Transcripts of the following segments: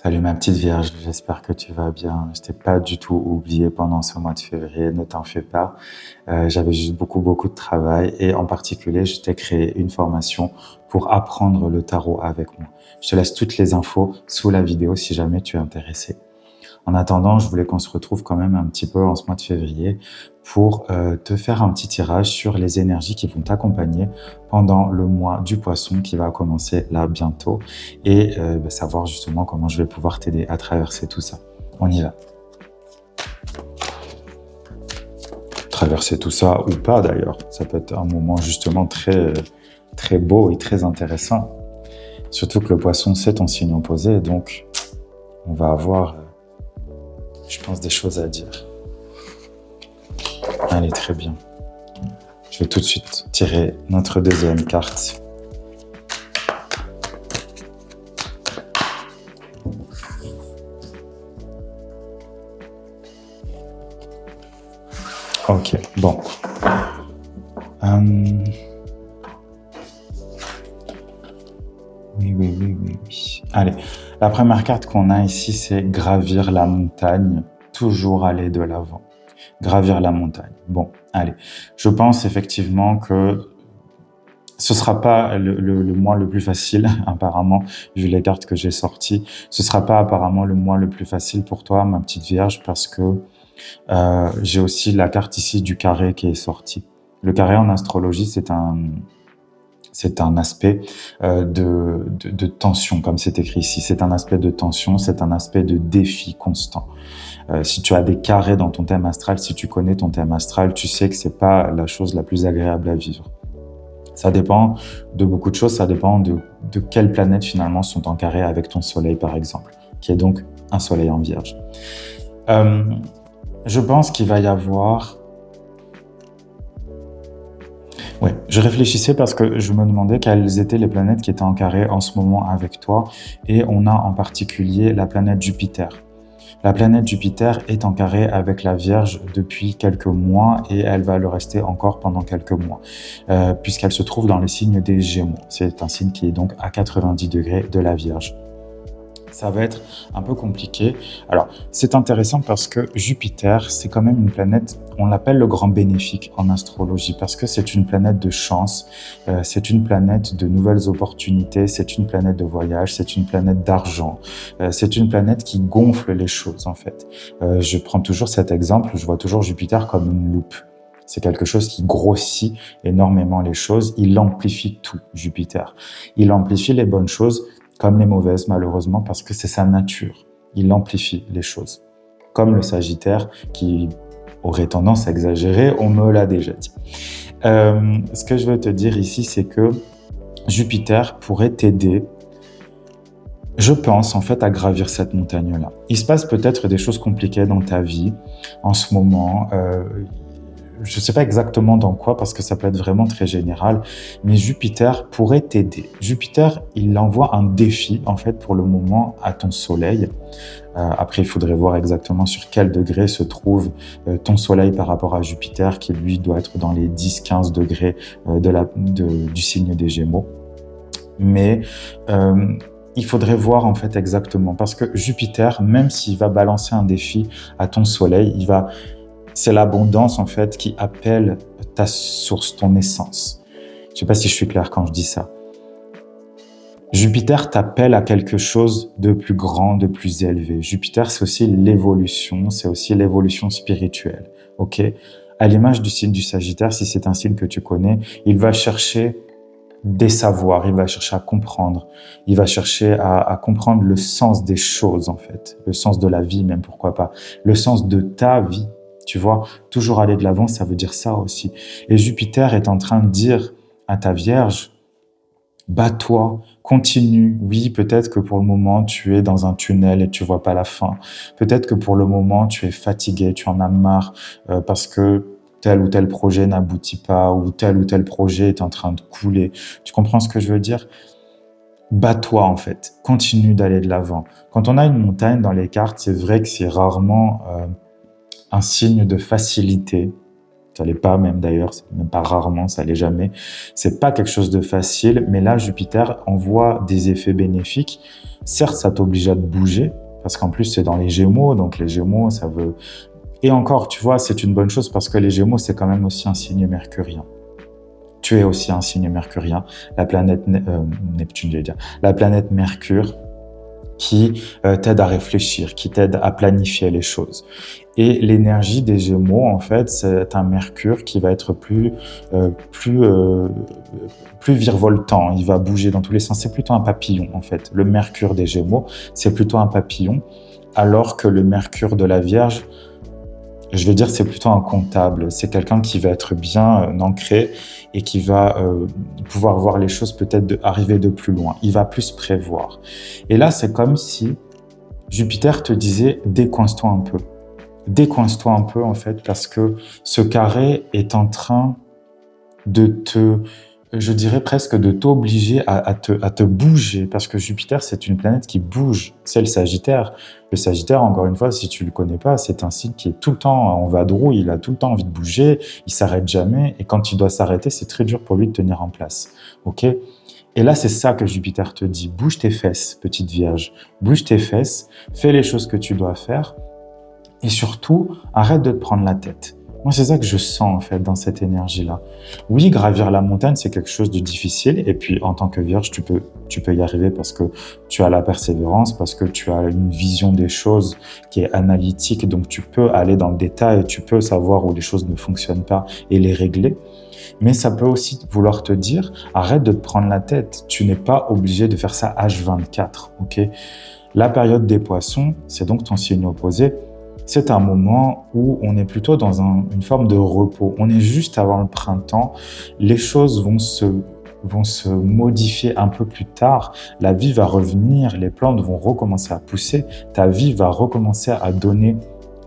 Salut ma petite Vierge, j'espère que tu vas bien. Je t'ai pas du tout oublié pendant ce mois de février, ne t'en fais pas. J'avais juste beaucoup de travail et en particulier, je t'ai créé une formation pour apprendre le tarot avec moi. Je te laisse toutes les infos sous la vidéo si jamais tu es intéressé. En attendant, je voulais qu'on se retrouve quand même un petit peu en ce mois de février pour te faire un petit tirage sur les énergies qui vont t'accompagner pendant le mois du poisson qui va commencer là bientôt et savoir justement comment je vais pouvoir t'aider à traverser tout ça. On y va. Traverser tout ça ou pas d'ailleurs, ça peut être un moment justement très beau et très intéressant. Surtout que le poisson c'est ton signe opposé, donc on va avoir, je pense, des choses à dire. Allez, très bien. Je vais tout de suite tirer notre deuxième carte. Ok, bon. Oui. Allez, la première carte qu'on a ici, c'est gravir la montagne, toujours aller de l'avant. Gravir la montagne. Bon, allez. Je pense effectivement que ce sera pas le mois le plus facile, apparemment, vu les cartes que j'ai sorties. Ce sera pas apparemment le mois le plus facile pour toi, ma petite Vierge, parce que j'ai aussi la carte ici du carré qui est sortie. Le carré en astrologie, c'est un aspect de tension, comme c'est écrit ici. C'est un aspect de tension, c'est un aspect de défi constant. Si tu as des carrés dans ton thème astral, si tu connais ton thème astral, tu sais que c'est pas la chose la plus agréable à vivre. Ça dépend de beaucoup de choses, ça dépend de quelles planètes finalement sont en carré avec ton soleil par exemple, qui est donc un soleil en vierge. Je pense qu'il va y avoir... Ouais, je réfléchissais parce que je me demandais quelles étaient les planètes qui étaient en carré en ce moment avec toi, et on a en particulier la planète Jupiter. La planète Jupiter est en carré avec la Vierge depuis quelques mois et elle va le rester encore pendant quelques mois, puisqu'elle se trouve dans le signe des Gémeaux. C'est un signe qui est donc à 90 degrés de la Vierge. Ça va être un peu compliqué. Alors, c'est intéressant parce que Jupiter, c'est quand même une planète, on l'appelle le grand bénéfique en astrologie, parce que c'est une planète de chance, c'est une planète de nouvelles opportunités, c'est une planète de voyage, c'est une planète d'argent, c'est une planète qui gonfle les choses, en fait. Je prends toujours cet exemple, je vois toujours Jupiter comme une loupe. C'est quelque chose qui grossit énormément les choses, il amplifie tout, Jupiter. Il amplifie les bonnes choses, comme les mauvaises, malheureusement, parce que c'est sa nature. Il amplifie les choses. Comme le Sagittaire, qui aurait tendance à exagérer, on me l'a déjà dit. Ce que je veux te dire ici, c'est que Jupiter pourrait t'aider, je pense, en fait, à gravir cette montagne-là. Il se passe peut-être des choses compliquées dans ta vie en ce moment. Je ne sais pas exactement dans quoi, parce que ça peut être vraiment très général, mais Jupiter pourrait t'aider. Jupiter, il envoie un défi, en fait, pour le moment, à ton soleil. Après, il faudrait voir exactement sur quel degré se trouve ton soleil par rapport à Jupiter, qui, lui, doit être dans les 10-15 degrés du signe des Gémeaux. Mais... il faudrait voir en fait exactement, parce que Jupiter, même s'il va balancer un défi à ton soleil, c'est l'abondance en fait qui appelle ta source, ton essence. Je ne sais pas si je suis clair quand je dis ça. Jupiter t'appelle à quelque chose de plus grand, de plus élevé. Jupiter, c'est aussi l'évolution, c'est aussi l'évolution spirituelle. Ok ? À l'image du signe du Sagittaire, si c'est un signe que tu connais, il va chercher des savoirs, il va chercher à comprendre, il va chercher à comprendre le sens des choses en fait, le sens de la vie même, pourquoi pas, le sens de ta vie, tu vois, toujours aller de l'avant, ça veut dire ça aussi. Et Jupiter est en train de dire à ta Vierge, bats-toi, continue. Oui, peut-être que pour le moment, tu es dans un tunnel et tu vois pas la fin. Peut-être que pour le moment, tu es fatigué, tu en as marre parce que tel ou tel projet n'aboutit pas ou tel projet est en train de couler. Tu comprends ce que je veux dire ? Bats-toi en fait, continue d'aller de l'avant. Quand on a une montagne dans les cartes, c'est vrai que c'est rarement un signe de facilité. Ça l'est pas même d'ailleurs, même pas rarement, ça l'est jamais. C'est pas quelque chose de facile, mais là Jupiter envoie des effets bénéfiques Certes, ça t'oblige à te bouger, parce qu'en plus, c'est dans les Gémeaux, donc les Gémeaux, ça veut... Et encore, tu vois, c'est une bonne chose parce que les Gémeaux, c'est quand même aussi un signe mercurien. Tu es aussi un signe mercurien, la planète Neptune, j'allais dire, la planète Mercure, qui t'aide à réfléchir, qui t'aide à planifier les choses. Et l'énergie des Gémeaux, en fait, c'est un Mercure qui va être plus virevoltant. Il va bouger dans tous les sens. C'est plutôt un papillon, en fait. Le Mercure des Gémeaux, c'est plutôt un papillon, alors que le Mercure de la Vierge, je vais dire, c'est plutôt un comptable. C'est quelqu'un qui va être bien ancré et qui va pouvoir voir les choses peut-être arriver de plus loin. Il va plus prévoir. Et là, c'est comme si Jupiter te disait « décoince-toi un peu ». Décoince-toi un peu, en fait, parce que ce carré est en train de je dirais presque de t'obliger à te bouger, parce que Jupiter, c'est une planète qui bouge. C'est le Sagittaire. Le Sagittaire, encore une fois, si tu le connais pas, c'est un signe qui est tout le temps en vadrouille, il a tout le temps envie de bouger, il s'arrête jamais, et quand il doit s'arrêter, c'est très dur pour lui de tenir en place. Ok ? Et là, c'est ça que Jupiter te dit. Bouge tes fesses, petite Vierge. Bouge tes fesses, fais les choses que tu dois faire, et surtout, arrête de te prendre la tête. Moi, c'est ça que je sens, en fait, dans cette énergie-là. Oui, gravir la montagne, c'est quelque chose de difficile. Et puis, en tant que Vierge, tu peux y arriver parce que tu as la persévérance, parce que tu as une vision des choses qui est analytique. Donc, tu peux aller dans le détail, tu peux savoir où les choses ne fonctionnent pas et les régler. Mais ça peut aussi vouloir te dire, arrête de te prendre la tête. Tu n'es pas obligé de faire ça H24, ok ? La période des poissons, c'est donc ton signe opposé. C'est un moment où on est plutôt dans une forme de repos. On est juste avant le printemps. Les choses vont se modifier un peu plus tard. La vie va revenir, les plantes vont recommencer à pousser. Ta vie va recommencer à donner,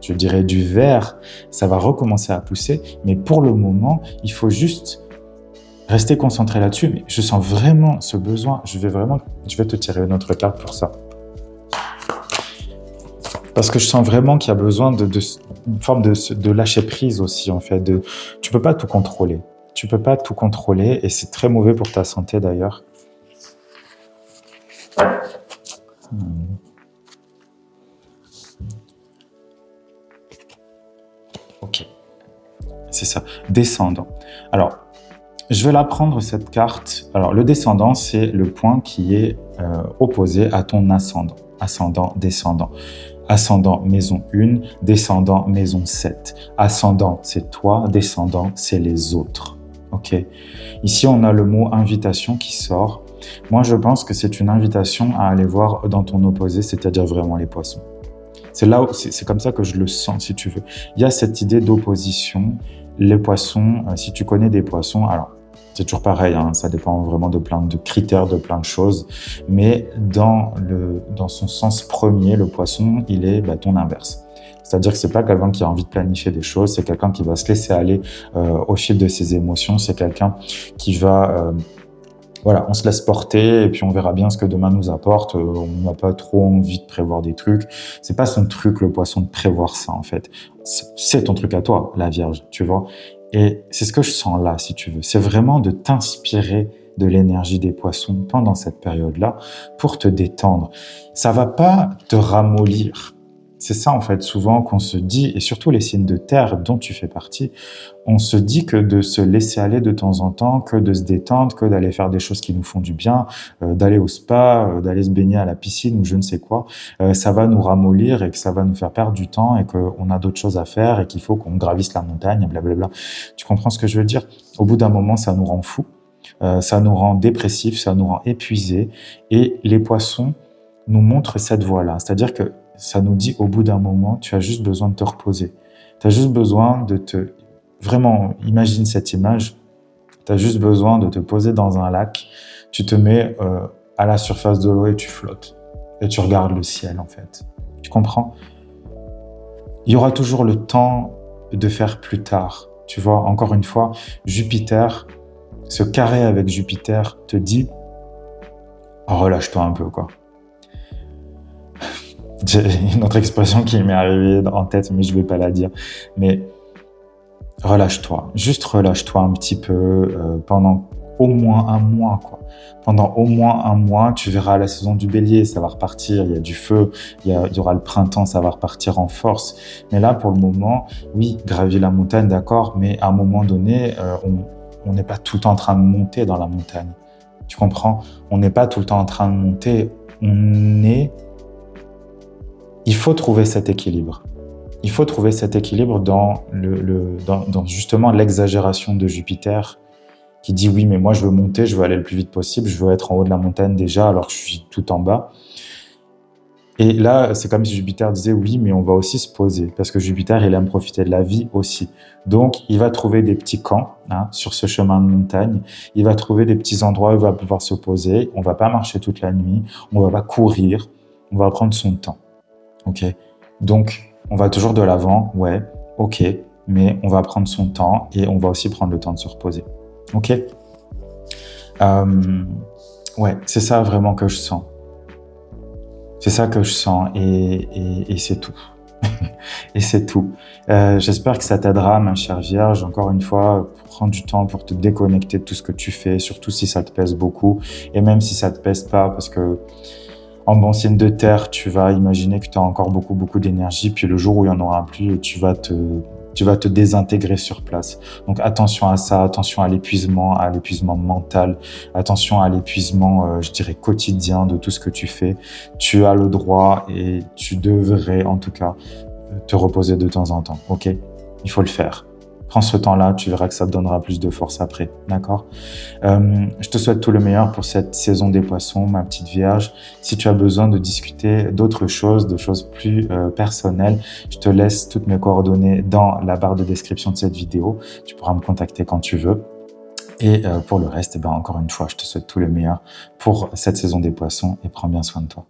je dirais, du vert. Ça va recommencer à pousser. Mais pour le moment, il faut juste rester concentré là-dessus. Mais je sens vraiment ce besoin. Je vais te tirer une autre carte pour ça. Parce que je sens vraiment qu'il y a besoin d'une forme de lâcher prise aussi, en fait. Tu peux pas tout contrôler. Tu peux pas tout contrôler et c'est très mauvais pour ta santé d'ailleurs. Ok. C'est ça. Descendant. Alors, je vais la prendre cette carte. Alors, le descendant, c'est le point qui est opposé à ton ascendant. Ascendant, descendant. Ascendant, maison 1, descendant, maison 7. Ascendant, c'est toi, descendant, c'est les autres. Ok. Ici, on a le mot invitation qui sort. Moi, je pense que c'est une invitation à aller voir dans ton opposé, c'est-à-dire vraiment les poissons. C'est comme ça que je le sens, si tu veux. Il y a cette idée d'opposition. Les poissons, si tu connais des poissons, alors, c'est toujours pareil, hein, ça dépend vraiment de plein de critères, de plein de choses. Mais dans son sens premier, le poisson, il est ton inverse. C'est-à-dire que c'est pas quelqu'un qui a envie de planifier des choses, c'est quelqu'un qui va se laisser aller au fil de ses émotions, c'est quelqu'un qui va... Voilà, on se laisse porter et puis on verra bien ce que demain nous apporte. On n'a pas trop envie de prévoir des trucs. C'est pas son truc, le poisson, de prévoir ça, en fait. C'est ton truc à toi, la Vierge, tu vois. Et c'est ce que je sens là, si tu veux. C'est vraiment de t'inspirer de l'énergie des poissons pendant cette période-là pour te détendre. Ça va pas te ramollir. C'est ça, en fait, souvent qu'on se dit, et surtout les signes de terre dont tu fais partie, on se dit que de se laisser aller de temps en temps, que de se détendre, que d'aller faire des choses qui nous font du bien, d'aller au spa, d'aller se baigner à la piscine ou je ne sais quoi, ça va nous ramollir et que ça va nous faire perdre du temps et qu'on a d'autres choses à faire et qu'il faut qu'on gravisse la montagne, blablabla. Tu comprends ce que je veux dire ? Au bout d'un moment, ça nous rend fous, ça nous rend dépressifs, ça nous rend épuisés et les poissons nous montrent cette voie-là. C'est-à-dire que ça nous dit au bout d'un moment, tu as juste besoin de te reposer. Tu as juste besoin de te... Vraiment, imagine cette image. Tu as juste besoin de te poser dans un lac. Tu te mets à la surface de l'eau et tu flottes. Et tu regardes le ciel, en fait. Tu comprends ? Il y aura toujours le temps de faire plus tard. Tu vois, encore une fois, Jupiter, ce carré avec Jupiter te dit « relâche-toi un peu, quoi ». J'ai une autre expression qui m'est arrivée en tête, mais je ne vais pas la dire. Mais relâche-toi, juste relâche-toi un petit peu pendant au moins un mois, quoi. Pendant au moins un mois, tu verras la saison du bélier, ça va repartir, il y a du feu, il y aura le printemps, ça va repartir en force. Mais là, pour le moment, oui, gravir la montagne, d'accord, mais à un moment donné, on n'est pas tout le temps en train de monter dans la montagne. Tu comprends? On n'est pas tout le temps en train de monter, il faut trouver cet équilibre. Il faut trouver cet équilibre dans justement l'exagération de Jupiter qui dit oui, mais moi je veux monter, je veux aller le plus vite possible, je veux être en haut de la montagne déjà alors que je suis tout en bas. Et là, c'est comme si Jupiter disait oui, mais on va aussi se poser parce que Jupiter, il aime profiter de la vie aussi. Donc, il va trouver des petits camps sur ce chemin de montagne. Il va trouver des petits endroits où il va pouvoir se poser. On va pas marcher toute la nuit, on va pas courir, on va prendre son temps. Ok? Donc, on va toujours de l'avant, ouais, ok, mais on va prendre son temps et on va aussi prendre le temps de se reposer. Ok? Ouais, c'est ça vraiment que je sens. C'est ça que je sens et c'est tout. Et c'est tout. J'espère que ça t'aidera, ma chère Vierge. Encore une fois, prends du temps pour te déconnecter de tout ce que tu fais, surtout si ça te pèse beaucoup. Et même si ça te pèse pas, parce que en bon signe de terre, tu vas imaginer que tu as encore beaucoup d'énergie, puis le jour où il n'y en aura plus, tu vas te désintégrer sur place. Donc attention à ça, attention à l'épuisement mental, attention à l'épuisement, je dirais, quotidien de tout ce que tu fais. Tu as le droit et tu devrais en tout cas te reposer de temps en temps, ok? Il faut le faire. Prends ce temps-là, tu verras que ça te donnera plus de force après, d'accord? Je te souhaite tout le meilleur pour cette saison des poissons, ma petite Vierge. Si tu as besoin de discuter d'autres choses, de choses plus personnelles, je te laisse toutes mes coordonnées dans la barre de description de cette vidéo. Tu pourras me contacter quand tu veux. Et pour le reste, encore une fois, je te souhaite tout le meilleur pour cette saison des poissons et prends bien soin de toi.